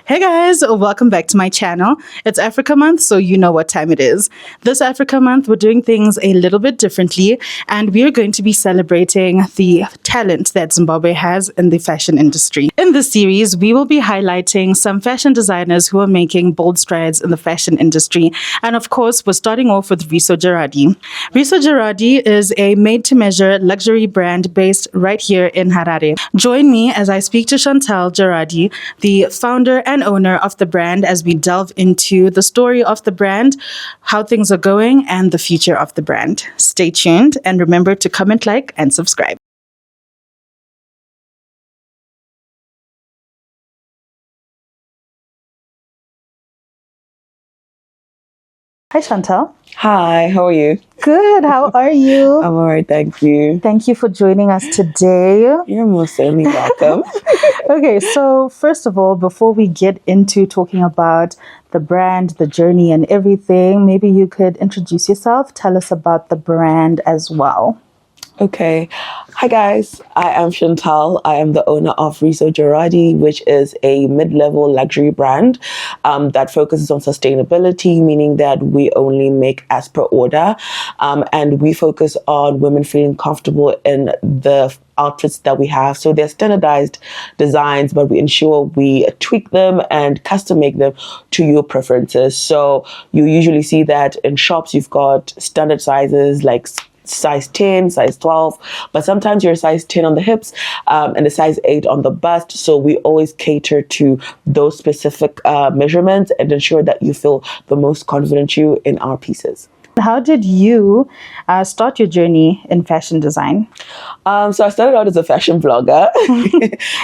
Hey guys, welcome back to my channel. It's Africa Month, so you know what time it is. This Africa Month, we're doing things a little bit differently, and we're going to be celebrating the talent that Zimbabwe has in the fashion industry. In this series, we will be highlighting some fashion designers who are making bold strides in the fashion industry. And of course, we're starting off with RISO Jeradi. RISO Jeradi is a made-to-measure luxury brand based right here in Harare. Join me as I speak to Chantal Jeradi, the founder and owner of the brand, as we delve into the story of the brand, how things are going, and the future of the brand. Stay tuned and remember to comment, like, and subscribe. Hi, Chantal. Hi, how are you? Good. How are you? I'm all right, thank you. Thank you for joining us today. You're most certainly welcome. Okay, so first of all, before we get into talking about the brand, the journey, and everything, maybe you could introduce yourself, tell us about the brand as well. Okay. Hi guys, I am Chantal. I am the owner of RISO Jeradi, which is a mid-level luxury brand that focuses on sustainability, meaning that we only make as per order, and we focus on women feeling comfortable in the outfits that we have. So they're standardized designs, but we ensure we tweak them and custom make them to your preferences. So you usually see that in shops, you've got standard sizes like size 10, size 12, but sometimes you're a size 10 on the hips and a size 8 on the bust. So we always cater to those specific measurements and ensure that you feel the most confident you in our pieces. How did you start your journey in fashion design? So I started out as a fashion blogger.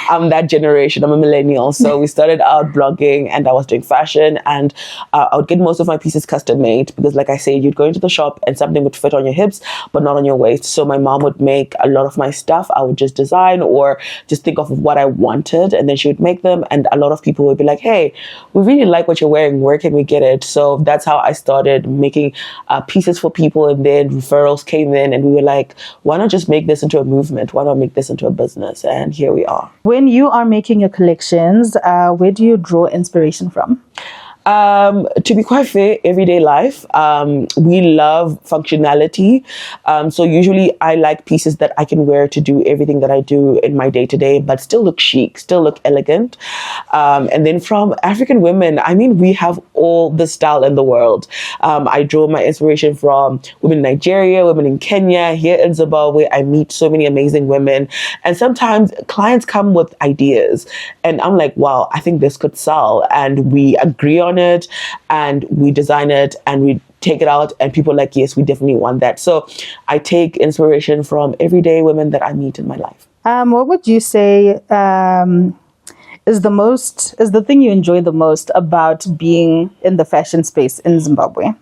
I'm that generation. I'm a millennial. So we started out blogging and I was doing fashion, and I would get most of my pieces custom made because, like I said, you'd go into the shop and something would fit on your hips, but not on your waist. So my mom would make a lot of my stuff. I would just design or just think of what I wanted, and then she would make them. And a lot of people would be like, hey, we really like what you're wearing. Where can we get it? So that's how I started making pieces for people, and then referrals came in and we were like, why not just make this into a movement? Why not make this into a business? And here we are. When you are making your collections, where do you draw inspiration from? To be quite fair, everyday life. We love functionality. So usually I like pieces that I can wear to do everything that I do in my day to day, but still look chic, still look elegant. And then from African women, I mean, we have all the style in the world. I draw my inspiration from women in Nigeria, women in Kenya, here in Zimbabwe. I meet so many amazing women. And sometimes clients come with ideas and I'm like, wow, I think this could sell. And we agree on it and we design it and we take it out and people are like, yes, we definitely want that. So I take inspiration from everyday women that I meet in my life. What would you say is the thing you enjoy the most about being in the fashion space in Zimbabwe?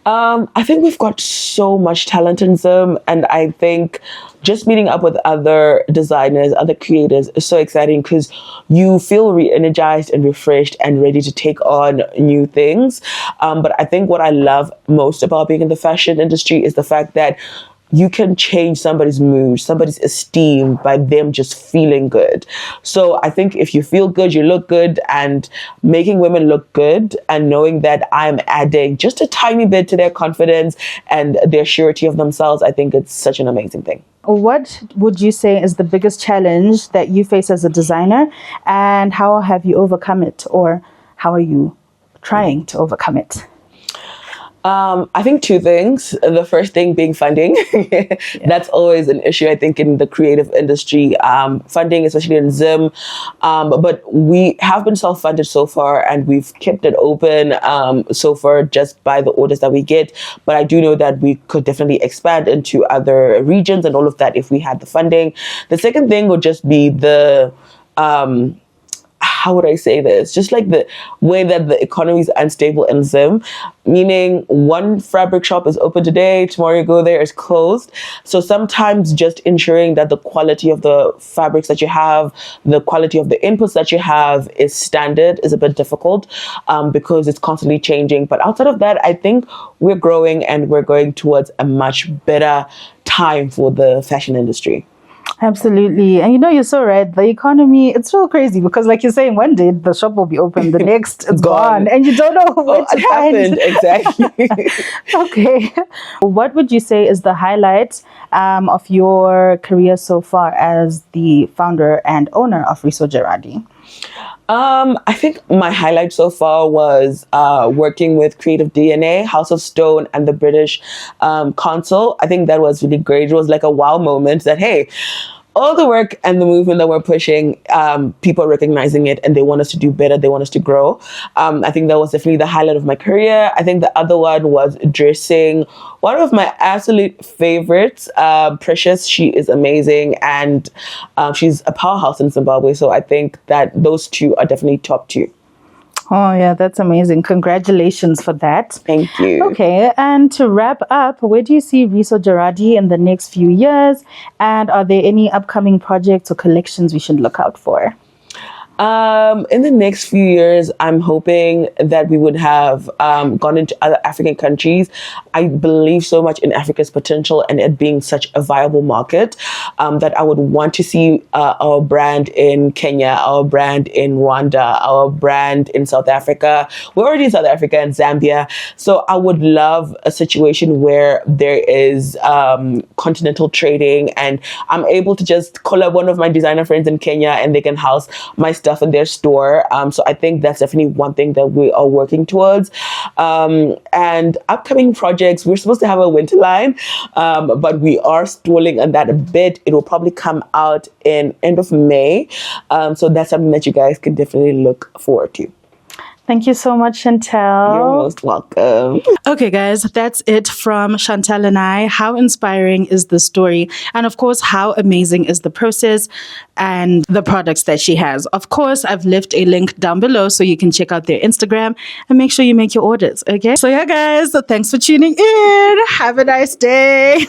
I think we've got so much talent in Zim, and I think just meeting up with other designers, other creators is so exciting because you feel re-energized and refreshed and ready to take on new things. But I think what I love most about being in the fashion industry is the fact that you can change somebody's mood, somebody's esteem by them just feeling good. So I think if you feel good, you look good, and making women look good and knowing that I'm adding just a tiny bit to their confidence and their surety of themselves, I think it's such an amazing thing. What would you say is the biggest challenge that you face as a designer, and how have you overcome it, or how are you trying to overcome it? I think two things. The first thing being funding. Yeah. That's always an issue, I think, in the creative industry. Funding, especially in Zim. But we have been self-funded so far and we've kept it open so far just by the orders that we get. But I do know that we could definitely expand into other regions and all of that if we had the funding. The second thing would just be the how would I say this? Just like the way that the economy is unstable in Zim, meaning one fabric shop is open today, tomorrow you go there, it's closed. So sometimes just ensuring that the quality of the fabrics that you have, the quality of the inputs that you have is standard is a bit difficult because it's constantly changing. But outside of that, I think we're growing and we're going towards a much better time for the fashion industry. Absolutely. And you're so right. The economy, it's so crazy because, like you're saying, one day the shop will be open, the next it's gone, and you don't know where to find it. Exactly. Okay. What would you say is the highlight of your career so far as the founder and owner of RISO JERADI? I think my highlight so far was working with Creative DNA, House of Stone, and the British Council. I think that was really great. It was like a wow moment that, hey, all the work and the movement that we're pushing, people are recognizing it and they want us to do better. They want us to grow. I think that was definitely the highlight of my career. I think the other one was dressing one of my absolute favorites, Precious. She is amazing and she's a powerhouse in Zimbabwe. So I think that those two are definitely top two. Oh, yeah, that's amazing. Congratulations for that. Thank you. Okay, and to wrap up, where do you see RISO JERADI in the next few years? And are there any upcoming projects or collections we should look out for? In the next few years, I'm hoping that we would have gone into other African countries. I believe so much in Africa's potential and it being such a viable market that I would want to see our brand in Kenya, our brand in Rwanda, our brand in South Africa. We're already in South Africa and Zambia. So I would love a situation where there is continental trading and I'm able to just call up one of my designer friends in Kenya and they can house my stuff in their store. So I think that's definitely one thing that we are working towards. And upcoming projects, we're supposed to have a winter line, but we are stalling on that a bit. It will probably come out in end of May. So that's something that you guys can definitely look forward to. Thank you so much, Chantel. You're most welcome. Okay, guys, that's it from Chantel and I. How inspiring is the story? And of course, how amazing is the process and the products that she has? Of course, I've left a link down below so you can check out their Instagram and make sure you make your orders, okay? So yeah, guys, thanks for tuning in. Have a nice day.